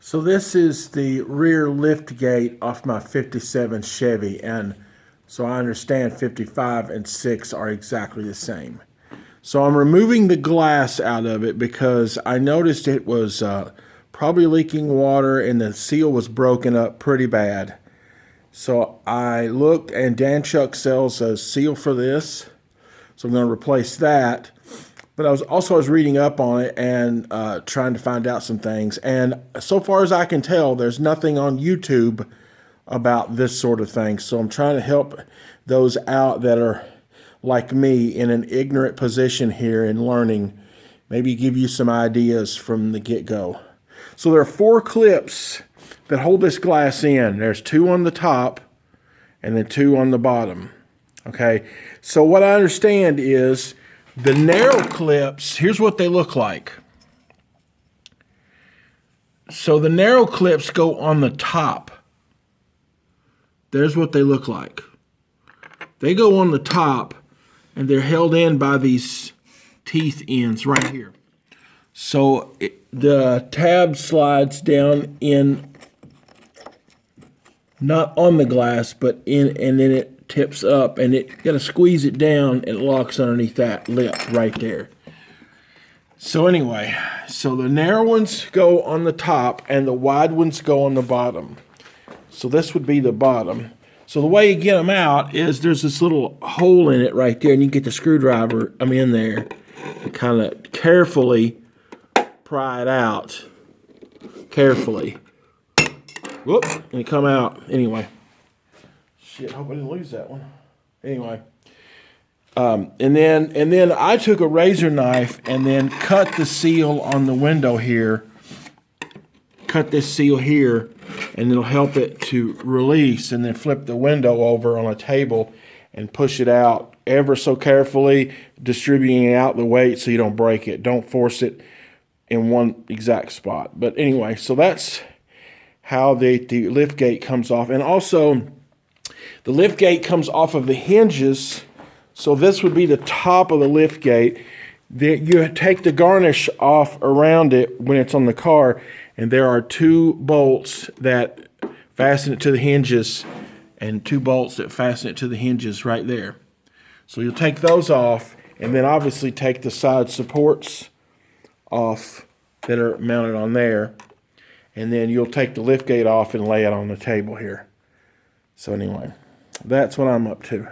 So this is the rear lift gate off my 57 Chevy, and so I understand 55 and 6 are exactly the same. So I'm removing the glass out of it because I noticed it was probably leaking water and the seal was broken up pretty bad. So I looked, and Dan Chuck sells a seal for this, so I'm going to replace that. But I was reading up on it and trying to find out some things. And so far as I can tell, there's nothing on YouTube about this sort of thing. So I'm trying to help those out that are like me in an ignorant position here in learning. Maybe give you some ideas from the get-go. So there are 4 clips that hold this glass in. There's 2 on the top and then 2 on the bottom. Okay, so what I understand is the narrow clips, here's what they look like. So the narrow clips go on the top. There's what they look like. They go on the top, and they're held in by these teeth ends right here. So the tab slides down in, not on the glass, but in, and then it tips up, and it got to squeeze it down, and it locks underneath that lip right there. So anyway, so the narrow ones go on the top and the wide ones go on the bottom. So this would be the bottom. So the way you get them out is there's this little hole in it right there, and you get the screwdriver in there and kind of carefully pry it out. Carefully. Whoop, and it come out anyway. Shit, hope I didn't lose that one. Anyway, and then I took a razor knife and then cut the seal on the window here. Cut this seal here, and it'll help it to release. And then flip the window over on a table and push it out ever so carefully, distributing out the weight so you don't break it. Don't force it in one exact spot. But anyway, so that's how the lift gate comes off, and also the lift gate comes off of the hinges. So this would be the top of the lift gate. You take the garnish off around it when it's on the car, and there are 2 bolts that fasten it to the hinges and 2 bolts that fasten it to the hinges right there. So you'll take those off, and then obviously take the side supports off that are mounted on there, and then you'll take the lift gate off and lay it on the table here. So anyway, that's what I'm up to.